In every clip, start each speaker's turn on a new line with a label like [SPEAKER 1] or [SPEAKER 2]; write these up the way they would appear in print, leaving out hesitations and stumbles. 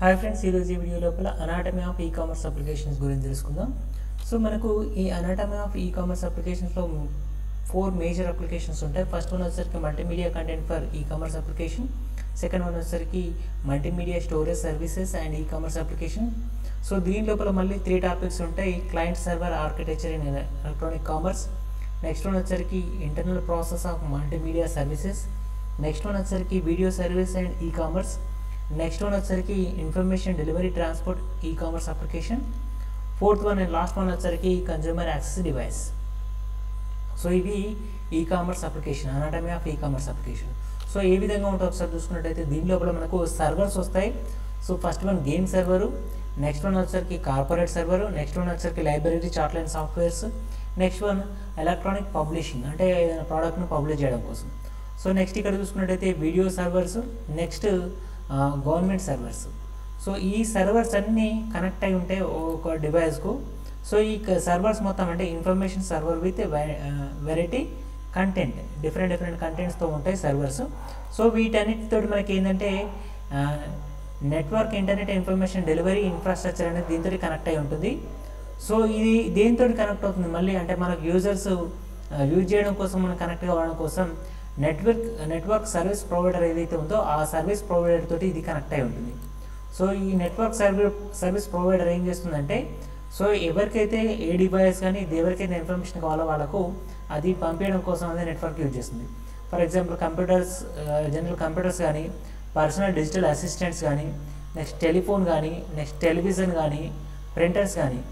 [SPEAKER 1] Hi friends, ఈరోజు ఈ video లోపల అనాటమీ ఆఫ్ ఈ-కామర్స్ అప్లికేషన్స్ గురించి తెలుసుకుందాం. సో మనకు ఈ అనాటమీ ఆఫ్ ఈ-కామర్స్ అప్లికేషన్స్లో 4 మేజర్ అప్లికేషన్స్ ఉంటాయి. ఫస్ట్ వన్ వచ్చేసరికి multimedia content for e-commerce application, second one వచ్చేసరికి multimedia storage services and e-commerce application. So దీని లోపల మళ్ళీ 3 టాపిక్స్ ఉంటాయి: client server architecture in electronic commerce, next one వచ్చేసరికి internal process of multimedia services, next one వచ్చేసరికి video service and e-commerce, next one వచ్చేసరికి information delivery transport e-commerce application, fourth one and last one వచ్చేసరికి consumer access device. So ఇవి e-commerce application, anatomy of e-commerce application. So ఏ విధంగా ఉంటుందో ఒకసారి చూసుకున్నట్టయితే దీని లోపల మనకు సర్వర్స్ వస్తాయి. So first one game server, next one వచ్చేసరికి కార్పొరేట్ సర్వరు, నెక్స్ట్ వన్ వచ్చేసరికి library chart line softwares, next one electronic publishing అంటే ఏదైనా ప్రోడక్ట్ను పబ్లిష్ చేయడం కోసం. సో నెక్స్ట్ ఇక్కడ చూసుకున్నట్టయితే video servers, next government servers. So ఈ సర్వర్స్ అన్నీ కనెక్ట్ అయి ఉంటాయి ఒక డివైస్కు. సో ఈ సర్వర్స్ మొత్తం అంటే information server with variety content, different కంటెంట్స్తో ఉంటాయి సర్వర్స్. సో వీటన్నిటితో మనకి ఏంటంటే network internet information delivery infrastructure అనేది దీంతో కనెక్ట్ అయి ఉంటుంది. సో ఇది దేనితో కనెక్ట్ అవుతుంది మళ్ళీ అంటే మనకు యూజర్స్ యూజ్ చేయడం కోసం, మనం కనెక్ట్ కావడం కోసం నెట్వర్క్ సర్వీస్ ప్రొవైడర్ ఏదైతే ఉందో ఆ సర్వీస్ ప్రొవైడర్ తోటి ఇది కనెక్ట్ అయి ఉంటుంది. సో ఈ నెట్వర్క్ సర్వీస్ ప్రొవైడర్ ఏం చేస్తుందంటే, సో ఎవరికైతే ఏ డివైస్ కానీ ఎవరికైతే ఇన్ఫర్మేషన్ కావాలో వాళ్ళకు అది పంపించడం కోసం అనేది నెట్వర్క్ యూజ్ చేస్తుంది. For example computers, general computers కానీ, పర్సనల్ డిజిటల్ అసిస్టెంట్స్ కానీ, నెక్స్ట్ టెలిఫోన్ కానీ, నెక్స్ట్ టెలివిజన్ కానీ, ప్రింటర్స్ కానీ,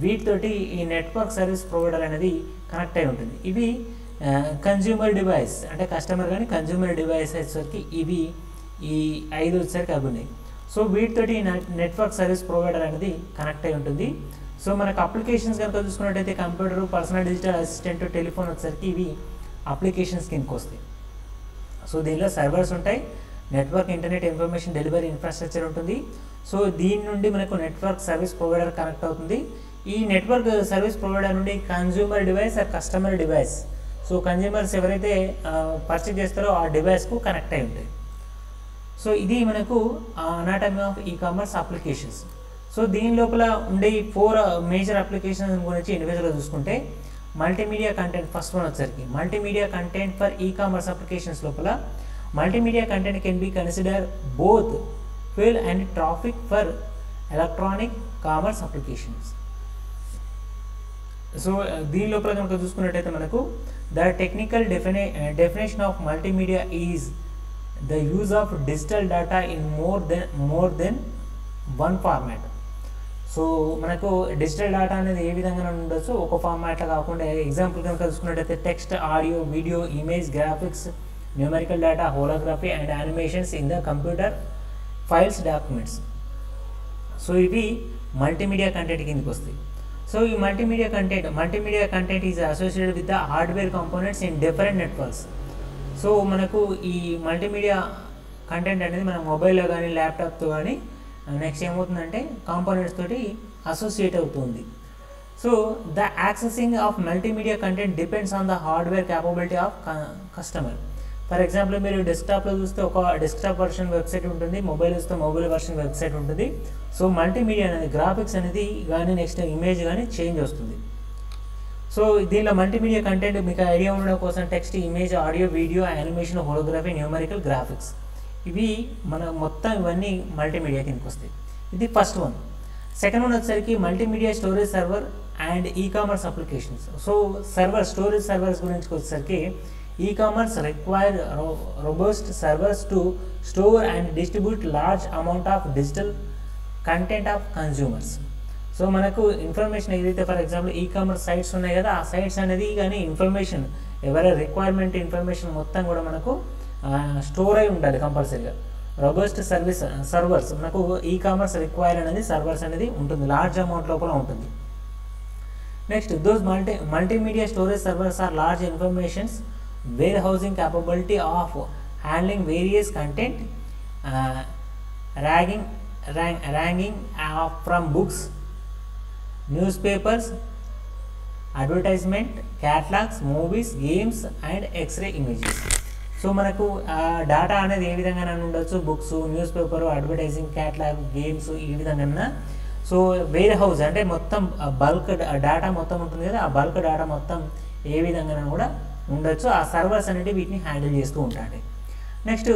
[SPEAKER 1] వీటితోటి ఈ నెట్వర్క్ సర్వీస్ ప్రొవైడర్ అనేది కనెక్ట్ అయి ఉంటుంది. ఇవి కన్జ్యూమర్ డివైస్ అంటే కస్టమర్ కానీ కన్జ్యూమర్ డివైస్ వచ్చేసరికి ఇవి ఈ 5 వచ్చేసరికి అవి ఉన్నాయి. సో వీటితోటి నెట్వర్క్ సర్వీస్ ప్రొవైడర్ అనేది కనెక్ట్ అయి ఉంటుంది. సో మనకు అప్లికేషన్స్ కనుక చూసుకున్నట్టయితే computer, personal digital assistant, telephone వచ్చేసరికి ఇవి అప్లికేషన్స్ కిందకి వస్తాయి. సో దీనిలో సర్వర్స్ ఉంటాయి, network internet information delivery infrastructure ఉంటుంది. సో దీని నుండి మనకు నెట్వర్క్ సర్వీస్ ప్రొవైడర్ కనెక్ట్ అవుతుంది. ఈ నెట్వర్క్ సర్వీస్ ప్రొవైడర్ నుండి consumer device or customer device, so consumers ఎవరైతే పర్చేజ్ చేస్తారో ఆ డివైస్కు కనెక్ట్ అయి ఉంటాయి. సో ఇది మనకు anatomy of e-commerce applications. So దీని లోపల ఉండే 4 మేజర్ అప్లికేషన్స్ గురించి ఇండివిజువల్గా చూసుకుంటే మల్టీమీడియా కంటెంట్ ఫస్ట్ వన్ వచ్చేసరికి multimedia content for e-commerce applications లోపల multimedia content can be consider both field and traffic for electronic commerce applications. So దీని లోపల కనుక చూసుకున్నట్టయితే మనకు the technical definition of multimedia is the use of digital data in more than one format. So మనకు digital data అనేది ఏ విధంగా ఉండొచ్చు, ఒక ఫార్మాట్లో కాకుండా ఎగ్జాంపుల్ కనుక చూసుకున్నట్టయితే text, audio, video, image, graphics, numerical data, holography and animations in the computer files, documents. So ఇవి మల్టీమీడియా కంటెంట్ కిందకి వస్తాయి. సో ఈ multimedia content is associated with the hardware components in different networks. So మనకు ఈ multimedia content అనేది మన మొబైల్లో కానీ ల్యాప్టాప్తో కానీ నెక్స్ట్ ఏమవుతుందంటే కాంపోనెంట్స్ తోటి అసోసియేట్ అవుతుంది. So the accessing of multimedia content depends on the hardware capability of customer. For example మీరు డెస్క్టాప్లో చూస్తే ఒక డెస్క్టాప్ వర్షన్ వెబ్సైట్ ఉంటుంది, మొబైల్ చూస్తే మొబైల్ వర్షన్ వెబ్సైట్ ఉంటుంది. సో మల్టీమీడియా అనేది గ్రాఫిక్స్ అనేది కానీ నెక్స్ట్ ఇమేజ్ కానీ చేంజ్ వస్తుంది. సో దీనిలో మల్టీమీడియా కంటెంట్ మీకు ఐడియా ఉండడం కోసం text, image, audio, video, animation, holography, numerical, graphics, ఇవి మన మొత్తం ఇవన్నీ మల్టీమీడియా కిందకి వస్తాయి. ఇది ఫస్ట్ వన్. సెకండ్ వన్ వచ్చేసరికి multimedia storage server and e-commerce applications. So storage servers గురించి వచ్చేసరికి e-commerce require robust servers to store and distribute large amount of digital content of consumers. So మనకు ఇన్ఫర్మేషన్ ఏదైతే for example e commerce sites ఉన్నాయి కదా, ఆ sites అనేది కానీ information ఎవరైనా రిక్వైర్మెంట్ ఇన్ఫర్మేషన్ మొత్తం కూడా మనకు స్టోర్ అయి ఉండాలి కంపల్సరీగా. రోబస్ట్ సర్వర్స్ మనకు ఈ-కామర్స్ రిక్వైర్ అనేది సర్వర్స్ అనేది ఉంటుంది, లార్జ్ అమౌంట్ లోపల ఉంటుంది. Next those multimedia storage servers are large informations warehousing capability of handling various content, ranging from books, newspapers, advertisement, catalogs, movies, games and X-ray images. So మనకు data అనేది ఏ విధంగా ఉండొచ్చు, books, news paper, advertising, catalogue, games, ఈ విధంగా. So where house అంటే మొత్తం bulk data మొత్తం ఉంటుంది కదా, ఆ బల్క్ డేటా మొత్తం ఏ విధంగా కూడా ఉండొచ్చు. ఆ సర్వర్స్ అనేవి వీటిని హ్యాండిల్ చేస్తూ ఉంటాయి. Next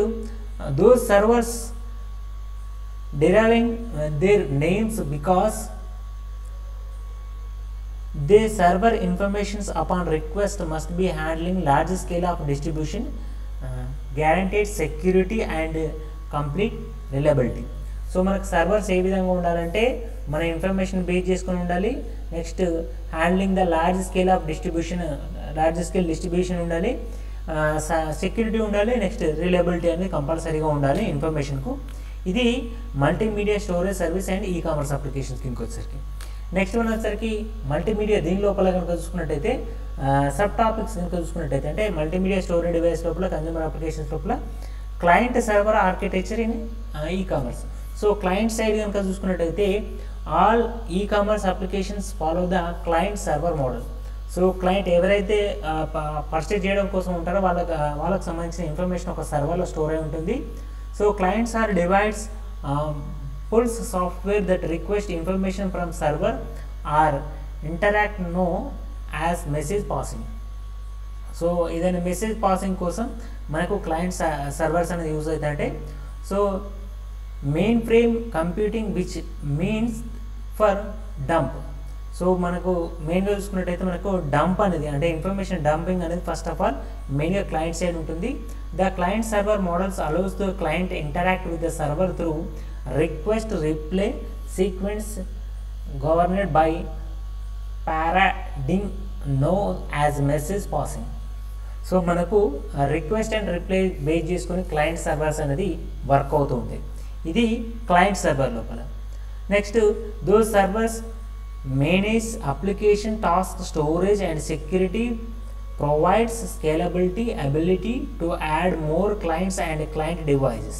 [SPEAKER 1] those servers deriving their names because they server informations upon request must be handling large scale of distribution, guaranteed security and complete reliability. So మనకు సర్వర్స్ ఏ విధంగా ఉండాలంటే మన ఇన్ఫర్మేషన్ బేస్ చేసుకొని ఉండాలి. Next handling the large scale distribution ఉండాలి, security ఉండాలి, next reliability అనేది కంపల్సరీగా ఉండాలి ఇన్ఫర్మేషన్కు. ఇది multimedia storage service and e-commerce applications కిందకి వచ్చేసరికి. నెక్స్ట్ వన్ వచ్చేసరికి మల్టీమీడియా, దీని లోపల కనుక చూసుకున్నట్టయితే సబ్ టాపిక్స్ కనుక చూసుకున్నట్టయితే అంటే మల్టీమీడియా స్టోరేజ్ డివైస్ లోపల, కన్జ్యూమర్ అప్లికేషన్స్ లోపల client server architecture in e commerce. So client side కనుక చూసుకున్నట్టయితే all e commerce applications follow the client server model. So client ఎవరైతే పర్చేజ్ చేయడం కోసం ఉంటారో వాళ్ళకి సంబంధించిన ఇన్ఫర్మేషన్ ఒక సర్వర్లో స్టోర్ అయి ఉంటుంది. So clients are divides pulls software that request information from server or interact know as message passing. So ఏదైనా మెసేజ్ పాసింగ్ కోసం మనకు క్లయింట్ సర్వర్స్ అనేది యూజ్ అవుతాయంటే, so main frame computing which means for dump. So మనకు మెయిన్గా చూసుకున్నట్టయితే మనకు dump అనేది అంటే ఇన్ఫర్మేషన్ డంపింగ్ అనేది ఫస్ట్ ఆఫ్ ఆల్ మెయిన్గా క్లయింట్ సైడ్ ఉంటుంది. The client server models allows the client to interact with the server through request reply sequence governed by paradigm known as message passing. So మనకు request and reply base చేసుకొని client servers అనేది work అవుతూ ఉంటాయి. ఇది client server లోపల. Next those servers manage application task storage and security, provides scalability, ability to add more clients and client devices.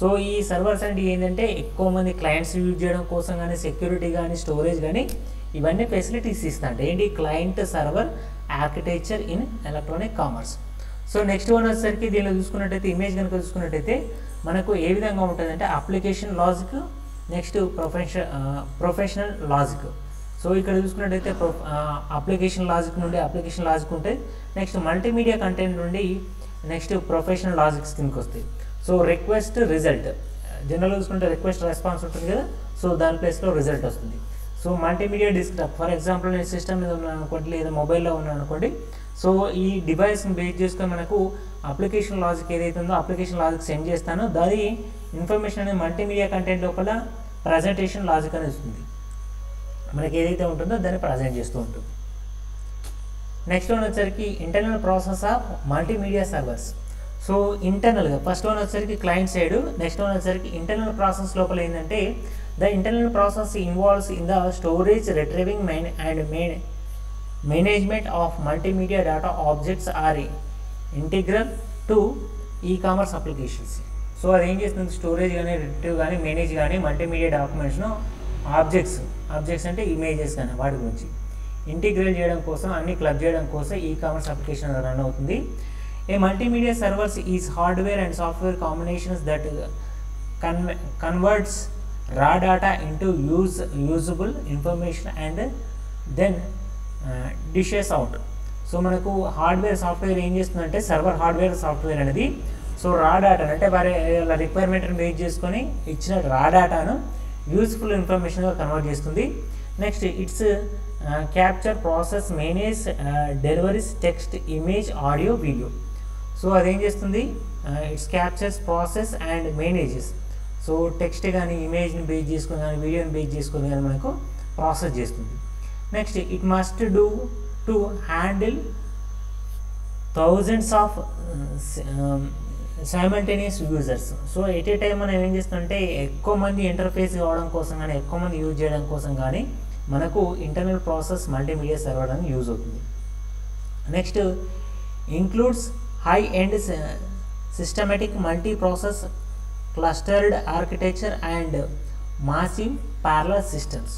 [SPEAKER 1] So ఈ servers అంటే ఏంటంటే ఎక్కువ మంది క్లయింట్స్ యూజ్ చేయడం కోసం కానీ, సెక్యూరిటీ కానీ, స్టోరేజ్ కానీ ఇవన్నీ ఫెసిలిటీస్ ఇస్తాంటే ఏంటి client server architecture in electronic commerce. So next one వచ్చేసరికి దీనిలో చూసుకున్నట్టయితే ఇమేజ్ కనుక చూసుకున్నట్టయితే మనకు ఏ విధంగా ఉంటుందంటే application logic, next professional logic. So ఇక్కడ చూసుకున్నట్టయితే అప్లికేషన్ లాజిక్ నుండి అప్లికేషన్ లాజిక్ ఉంటే నెక్స్ట్ మల్టీమీడియా కంటెంట్ నుండి నెక్స్ట్ ప్రొఫెషనల్ లాజిక్స్ కిందకి వస్తాయి. సో రిక్వెస్ట్ రిజల్ట్ జనరల్గా చూసుకుంటే రిక్వెస్ట్ రెస్పాన్స్ ఉంటుంది కదా, సో దాని ప్లేస్లో రిజల్ట్ వస్తుంది. సో మల్టీమీడియా డిస్క్రిప్ట్ ఫర్ ఎగ్జాంపుల్ నేను సిస్టమ్ మీద ఉన్నాను అనుకోండి, లేదా మొబైల్లో ఉన్నాను అనుకోండి. సో ఈ డివైస్ని బేస్ చేసుకొని మనకు అప్లికేషన్ లాజిక్ ఏదైతే ఉందో అప్లికేషన్ లాజిక్ సెండ్ చేస్తానో దాని ఇన్ఫర్మేషన్ అనేది మల్టీమీడియా కంటెంట్ లోపల ప్రజెంటేషన్ లాజిక్ అనేది వస్తుంది. మనకి ఏదైతే ఉంటుందో దాన్ని ప్రజెంట్ చేస్తూ ఉంటుంది. నెక్స్ట్ వన్ వచ్చేసరికి internal process of multimedia servers. So ఇంటర్నల్గా ఫస్ట్ వన్ వచ్చేసరికి క్లయింట్ సైడ్, నెక్స్ట్ వన్ వచ్చేసరికి ఇంటర్నల్ ప్రాసెస్ లోపల ఏంటంటే the internal process involves in the storage, retrieving and management of multimedia data objects are integral to e-commerce applications. So అది ఏం చేస్తుంది storage కానీ, retrieve కానీ, manage కానీ మల్టీమీడియా డాక్యుమెంట్స్ను ఆబ్జెక్ట్స్ అంటే ఇమేజెస్ కానీ వాటి గురించి ఇంటిగ్రేట్ చేయడం కోసం, అన్ని క్లబ్ చేయడం కోసం ఈ కామర్స్ అప్లికేషన్ రన్ అవుతుంది. A multimedia servers is hardware and software combinations that converts raw data into usable information and then dishes out. So మనకు హార్డ్వేర్ సాఫ్ట్వేర్ ఏం చేస్తుందంటే సర్వర్ హార్డ్వేర్ సాఫ్ట్వేర్ అనేది సో రా డేటా అంటే వారి రిక్వైర్మెంట్ని base చేసుకొని ఇచ్చిన రా డేటాను యూస్ఫుల్ ఇన్ఫర్మేషన్గా కన్వర్ట్ చేస్తుంది. Next it's capture, process, manage, deliveries, text, image, audio, video. So అదేం చేస్తుంది it's captures, process and manages. So text కానీ ఇమేజ్ని బేస్ చేసుకొని కానీ వీడియోని బేస్ చేసుకొని కానీ మనకు ప్రాసెస్ చేస్తుంది. Next it must do to handle thousands of simultaneous users. So at a time మనం ఏం చేస్తుందంటే ఎక్కువ మంది ఇంటర్ఫేస్ కావడం కోసం కానీ, ఎక్కువ మంది యూజ్ చేయడం కోసం కానీ మనకు ఇంటర్నల్ ప్రాసెస్ మల్టీమీడియా సర్వర్ అని యూజ్ అవుతుంది. Next includes high end systematic multi process clustered architecture and massive parallel systems.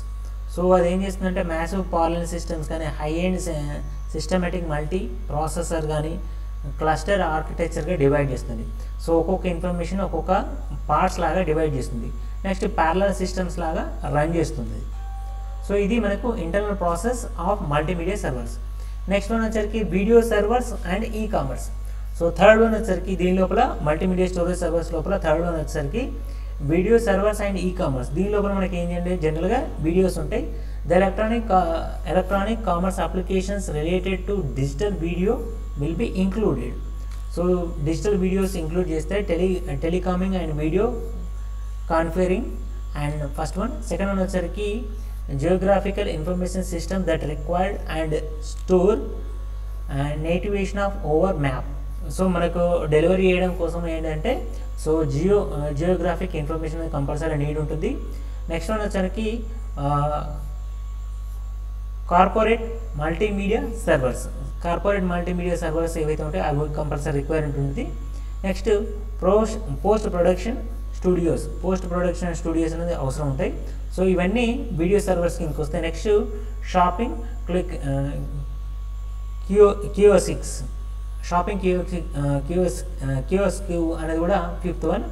[SPEAKER 1] So అది ఏం చేస్తుందంటే మ్యాసివ్ ప్యారలల్ సిస్టమ్స్ కానీ, high end systematic multi processor కానీ, క్లస్టర్ ఆర్కిటెక్చర్గా డివైడ్ చేస్తుంది. సో ఒక్కొక్క ఇన్ఫర్మేషన్ ఒక్కొక్క పార్ట్స్ లాగా డివైడ్ చేస్తుంది. నెక్స్ట్ ప్యారలల్ సిస్టమ్స్ లాగా రన్ చేస్తుంది. సో ఇది మనకు internal process of multimedia servers. Next one వచ్చరికి video servers and e-commerce. So third one వచ్చరికి దీని లోపల మల్టీమీడియా స్టోరేజ్ సర్వర్స్ లోపల థర్డ్ వన్ వచ్చరికి video servers and e-commerce. దీని లోపల మనకి ఏంటంటే జనరల్గా వీడియోస్ ఉంటాయి. The electronic commerce applications related to digital video will be included. So digital videos include చేస్తే telecommuting and video conferencing and first one. Second one వచ్చరికి geographical information system that required and store navigation of over map. సో మనకు delivery చేయడం కోసం ఏంటంటే so Geographic information compulsory need ఉంటుంది. Next one వచ్చరికి corporate multimedia servers ఏవైతే ఉంటాయో అవి కంపల్సరీ రిక్వైర్మెంట్ ఉంటుంది. నెక్స్ట్ పోస్ట్ ప్రొడక్షన్ స్టూడియోస్ అనేది అవసరం ఉంటాయి. సో ఇవన్నీ వీడియో సర్వర్స్ కిందకి వస్తాయి. నెక్స్ట్ షాపింగ్ కియోస్క్ అనేది కూడా fifth one.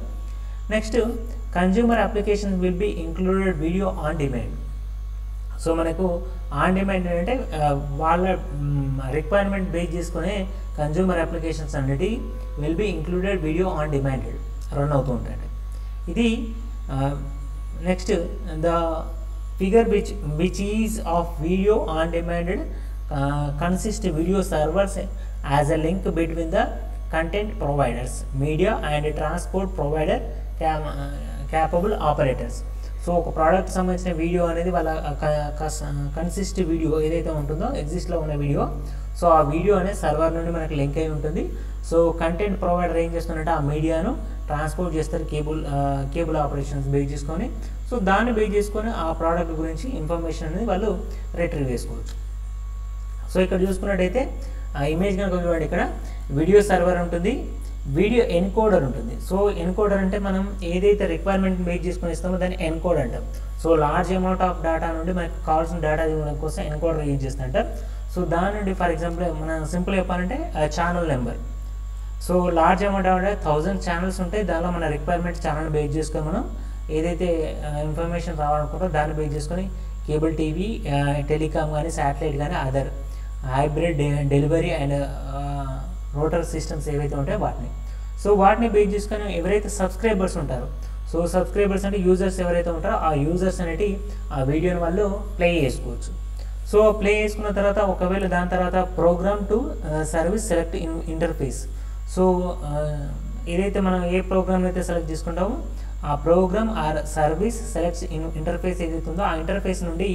[SPEAKER 1] Next consumer application will be included video on demand. So మనకు ఆన్ డిమాండ్ ఏంటంటే వాళ్ళ రిక్వైర్మెంట్ బేస్ చేసుకునే కన్జ్యూమర్ అప్లికేషన్స్ అనేది will be included video on demand run అవుతూ ఉంటాయి. ఇది next the figure which is of video on demanded consist video servers as a link between the content providers, media and transport provider capable operators. So ఒక product సంబంధించిన video అనేది వాళ్ళ consist video ఏదైతే ఉంటుందో ఎగ్జిస్ట్లో ఉన్న వీడియో, సో ఆ video అనేది server నుండి మనకి లింక్ అయి ఉంటుంది. సో కంటెంట్ ప్రొవైడర్ ఏం చేస్తుందంటే ఆ మీడియాను ట్రాన్స్పోర్ట్ చేస్తారు కేబుల్ ఆపరేషన్స్ బేస్ చేసుకొని. సో దాన్ని బేస్ చేసుకొని ఆ ప్రోడక్ట్ గురించి ఇన్ఫర్మేషన్ అనేది వాళ్ళు రిట్రీవ్ చేసుకోవచ్చు. సో ఇక్కడ చూసుకున్నట్టయితే ఆ ఇమేజ్ కనుక చూడండి, ఇక్కడ వీడియో సర్వర్ ఉంటుంది, వీడియో ఎన్కోడర్ ఉంటుంది. సో ఎన్కోడర్ అంటే మనం ఏదైతే రిక్వైర్మెంట్ బేస్ చేసుకొని ఇస్తామో దాన్ని ఎన్కోడ్ అంటాం. So large amount of data నుండి మనకు కావాల్సిన డేటా ఇవ్వడం కోసం ఎన్కోడర్ యూజ్ చేస్తుంటాం. సో దాని నుండి ఫర్ ఎగ్జాంపుల్ మనం సింపుల్ చెప్పాలంటే channel number. So large amount of 1000 channels ఉంటాయి. దానిలో మన రిక్వైర్మెంట్ ఛానల్ బేస్ చేసుకొని మనం ఏదైతే ఇన్ఫర్మేషన్ రావాలనుకుంటారో దాన్ని బేస్ చేసుకొని కేబుల్ టీవీ, టెలికామ్ కానీ శాటిలైట్ కానీ other hybrid delivery and rotor systems ఏవైతే ఉంటాయో వాటిని. సో వాటిని బేస్ చేసుకొని ఎవరైతే సబ్స్క్రైబర్స్ ఉంటారో, సో సబ్స్క్రైబర్స్ అంటే యూజర్స్ ఎవరైతే ఉంటారో ఆ యూజర్స్ అనేవి ఆ వీడియోని వాళ్ళు ప్లే చేసుకోవచ్చు. సో ప్లే చేసుకున్న తర్వాత ఒకవేళ దాని తర్వాత program to service select interface. So ఏదైతే మనం ఏ ప్రోగ్రామ్ అయితే సెలెక్ట్ చేసుకుంటామో ఆ program or service select interface ఏదైతే ఉందో ఆ ఇంటర్ఫేస్ నుండి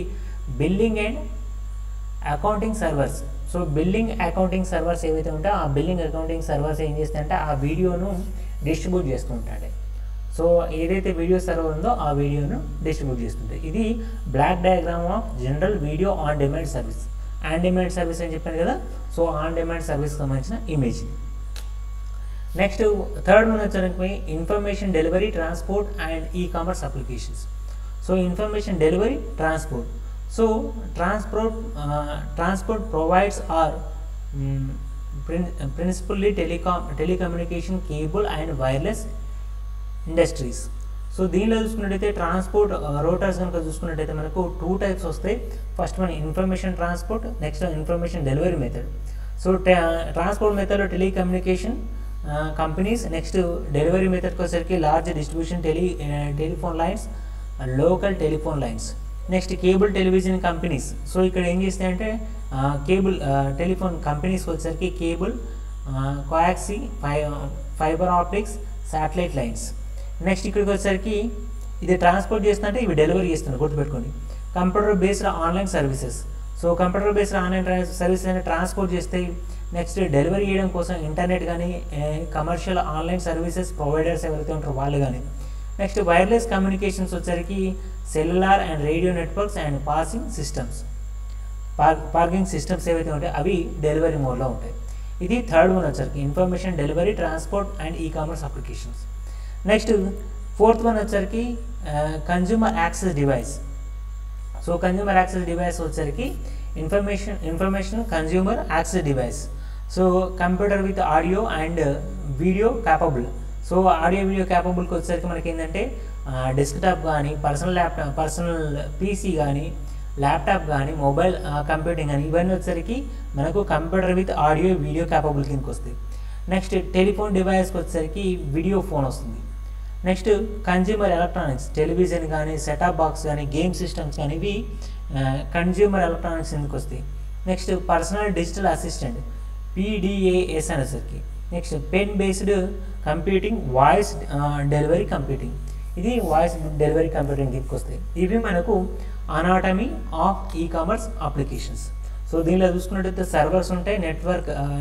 [SPEAKER 1] billing and accounting servers. So billing accounting servers ఏవైతే ఉంటాయో ఆ బిల్లింగ్ అకౌంటింగ్ సర్వర్స్ ఏం చేస్తాయంటే ఆ వీడియోను డిస్ట్రిబ్యూట్ చేస్తూ ఉంటాయి. సో ఏదైతే వీడియో సర్వర్ ఉందో ఆ వీడియోను డిస్ట్రిబ్యూట్ చేస్తుంటాయి. ఇది block diagram of general video on demand service. On demand service అని చెప్పాను కదా, సో ఆన్ డిమాండ్ సర్వీస్కి సంబంధించిన ఇమేజ్. నెక్స్ట్ థర్డ్ వన్ వచ్చేసరికి information delivery, transport and e-commerce applications. So information delivery, transport. So transport provides are principally telecommunication, cable and wireless industries. So దీనిలో చూసుకున్నట్టయితే transport routers కనుక చూసుకున్నట్టయితే మనకు 2 types వస్తాయి. First one information transport, next information delivery method. So transport మెథడ్లో telecommunication companies, next delivery మెథడ్కి వచ్చేసరికి large distribution telephone lines, local telephone lines. Next cable television companies. So ఇక్కడ ఏం చేస్తాయంటే కేబుల్ టెలిఫోన్ కంపెనీస్కి వచ్చేసరికి cable, coaxial, fibre optics, satellite lines. Next ఇక్కడికి వచ్చేసరికి ఇది ట్రాన్స్పోర్ట్ చేస్తుంటే ఇవి డెలివరీ చేస్తుంది, గుర్తుపెట్టుకోండి. Computer based online services. So computer based online services అనేది ట్రాన్స్పోర్ట్ చేస్తాయి. నెక్స్ట్ డెలివరీ చేయడం కోసం ఇంటర్నెట్ కానీ కమర్షియల్ ఆన్లైన్ సర్వీసెస్ ప్రొవైడర్స్ ఎవరైతే ఉంటారో వాళ్ళు కానీ. నెక్స్ట్ వైర్లెస్ కమ్యూనికేషన్స్ వచ్చేసరికి cellular and radio networks and parking systems ఏవైతే ఉంటాయో అవి డెలివరీ మోడ్లో ఉంటాయి. ఇది థర్డ్ వన్ వచ్చరికి information delivery, transport and e-commerce applications. Next fourth one వచ్చరికి consumer access device. So consumer access device వచ్చరికి information consumer access device. So computer with audio and video capable. So audio video క్యాపబుల్కి వచ్చేసరికి మనకి ఏంటంటే desktop కానీ, personal PC కానీ, laptop కానీ, mobile computing కానీ, ఇవన్నీ వచ్చేసరికి మనకు computer with audio video capable కిందకి వస్తాయి. నెక్స్ట్ టెలిఫోన్ డివైస్కి వచ్చేసరికి వీడియో ఫోన్ వస్తుంది. నెక్స్ట్ కన్జ్యూమర్ ఎలక్ట్రానిక్స్, టెలివిజన్ కానీ, సెటాప్ బాక్స్ కానీ, గేమ్ సిస్టమ్స్ కానీ, ఇవి కన్జ్యూమర్ ఎలక్ట్రానిక్స్ కిందకి వస్తాయి. Next personal digital assistant, PDAS అనేసరికి. Next pen based computing, voice delivery computing, ఇది వాయిస్ డెలివరీ కంప్యూటింగ్ కిందకి వస్తాయి. ఇవి మనకు anatomy of ecommerce applications. So దీనిలో చూసుకున్నట్టయితే సర్వర్స్ ఉంటాయి,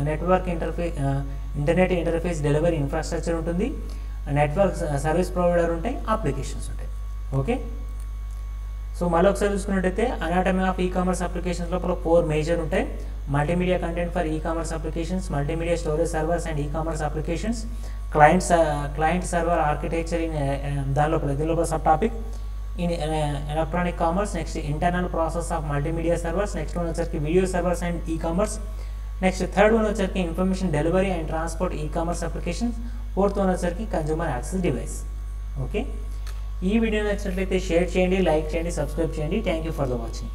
[SPEAKER 1] network internet interface delivery infrastructure ఉంటుంది, నెట్వర్క్ సర్వీస్ ప్రొవైడర్ ఉంటాయి, అప్లికేషన్స్ ఉంటాయి. ఓకే, సో మళ్ళీ ఒకసారి చూసుకున్నట్టయితే అనాటమీ ఆఫ్ ఈకామర్స్ అప్లికేషన్స్ లోపల 4 మేజర్ ఉంటాయి. Multimedia content for e-commerce applications, multimedia storage servers and e-commerce applications, client server architecture in దీని లోపల sub topic in electronic commerce. Next internal process of multimedia servers. Next one వచ్చరికి video servers and e-commerce. Next third one వచ్చరికి information delivery and transport e-commerce applications. Fourth one వచ్చరికి consumer access device. Okay, ఈ video నచ్చినట్లయితే share చేయండి, like చేయండి, subscribe చేయండి. Thank you for the watching.